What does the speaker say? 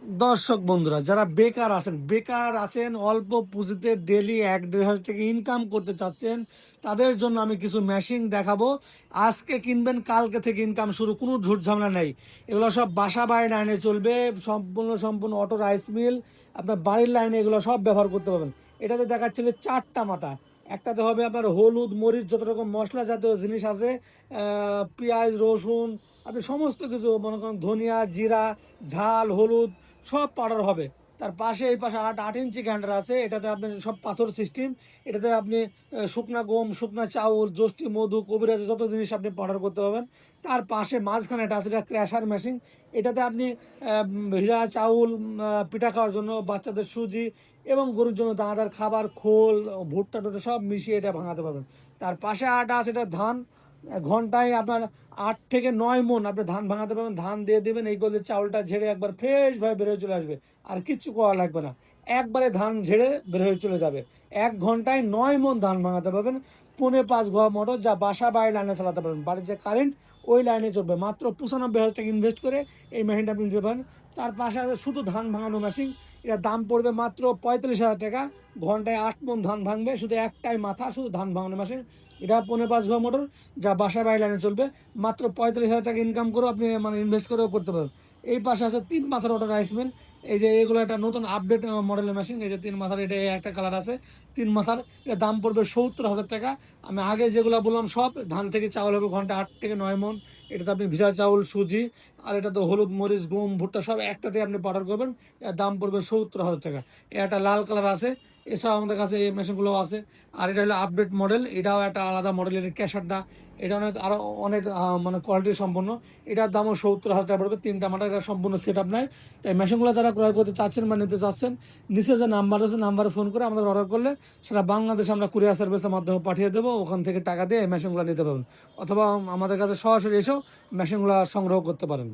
দর্শক বন্ধুরা যারা বেকার আছেন অল্প পুঁজিতে ডেলি 1-1.5 হাজার টাকা ইনকাম করতে চাচ্ছেন, তাদের জন্য আমি কিছু মেশিন দেখাবো। আজকে কিনবেন, কালকে থেকে ইনকাম শুরু, কোনো ঝুট ঝামেলা নাই। এগুলো সব বাসা বাড়ির লাইনে চলবে, সম্পূর্ণ অটো রাইস মিল, আপনার বাড়ির লাইনে এগুলো সব ব্যবহার করতে পারবেন। এটাতে দেখাচ্ছিল 4টা মাথা। একটাতে হবে আপনার হলুদ মরিচ যত রকম মশলা জাতীয় জিনিস আছে, পেঁয়াজ রসুন, আপনি সমস্ত কিছু মনে করেন ধনিয়া জিরা ঝাল হলুদ সব পাউডার হবে। তার পাশে এই পাশে 8 ইঞ্চি গ্রাইন্ডার আছে, এটাতে আপনি সব পাথর সিস্টেম। এটাতে আপনি শুকনা গম, শুকনা চাউল, জষ্টি, মধু, কবিরাজ যত জিনিস আপনি পাউডার করতে পারবেন। তার পাশে মাঝখানে এটা আছে, এটা ক্র্যাশার মেশিন। এটাতে আপনি ভিজা চাউল, পিঠা খাওয়ার জন্য, বাচ্চাদের সুজি এবং গরুর জন্য দানাদার খাবার, খোল, ভুট্টা টুট্টা সব মিশিয়ে এটা ভাঙাতে পারবেন। তার পাশে আটা আছে, এটা ধান। ঘন্টায় আপনার 8 থেকে 9 মণ আপনি ধান ভাঙাতে পারবেন। ধান দিয়ে দেবেন, এই করলে চাউলটা ঝেড়ে একবার ফ্রেশভাবে বের হয়ে চলে আসবে। আর কিচ্ছু করা লাগবে না, একবারে ধান ঝেড়ে বের হয়ে চলে যাবে। 1 ঘন্টায় 9 মণ ধান ভাঙাতে পারবেন। 4.5 ঘোয়া মোটর, যা বাসা বাড়ি লাইনে চালাতে পারবেন। বাড়ির যে কারেন্ট ওই লাইনে চলবে। মাত্র 95,000 টাকা ইনভেস্ট করে এই মেশিনটা আপনি নিতে পারেন। তার পাশে আছে শুধু ধান ভাঙানো মেশিন। এটার দাম পড়বে মাত্র 45,000 টাকা। ঘন্টায় 8 মণ ধান ভাঙবে, শুধু একটাই মাথা, শুধু ধান ভাঙানো মেশিন। এটা 4.5 ঘোয়া মোটর, যা বাসা বাড়ি লাইনে চলবে। মাত্র 45,000 টাকা ইনকাম করেও আপনি মানে ইনভেস্ট করেও করতে পারেন। এই পাশে আছে 3 মাথার অটো রাইস মিল। এই যে এগুলো একটা নতুন আপডেট মডেলের মেশিন। এই যে 3 মাথার, এটা একটা কালার আছে 3 মাথার। এটা দাম পড়বে 70,000 টাকা। আমি আগে যেগুলো বললাম সব ধান থেকে চাউল হবে, ঘন্টা 8 থেকে 9 মণ। এটাতে আপনি ভিজা চাউল সুজি, আর এটা তো হলুদ মরিচ গম ভুট্টা সব একটাতে আপনি পাউডার করবেন। এর দাম পড়বে 70,000 টাকা। একটা লাল কালার আছে। এছাড়াও আমাদের কাছে এই মেশিনগুলো আছে। আর এটা হলো আপডেট মডেল, এটাও একটা আলাদা মডেলের ক্যাশারটা। এটা অনেক আরও অনেক মানে কোয়ালিটি সম্পন্ন। এটার দামও 70,000 টাকা পড়বে। 3টা মাথা, এটা সম্পূর্ণ সেট আপ নাই। তাই মেশিনগুলো যারা ক্রয় করতে চাচ্ছেন বা নিতে চাচ্ছেন, নিচে যে নাম্বার আছে নাম্বারে ফোন করে আমাদের অর্ডার করলে সেটা বাংলাদেশে আমরা কুরিয়ার সার্ভিসের মাধ্যমে পাঠিয়ে দেবো। ওখান থেকে টাকা দিয়ে এই মেশিনগুলো নিতে পারবেন, অথবা আমাদের কাছে সরাসরি এসেও মেশিনগুলো সংগ্রহ করতে পারেন।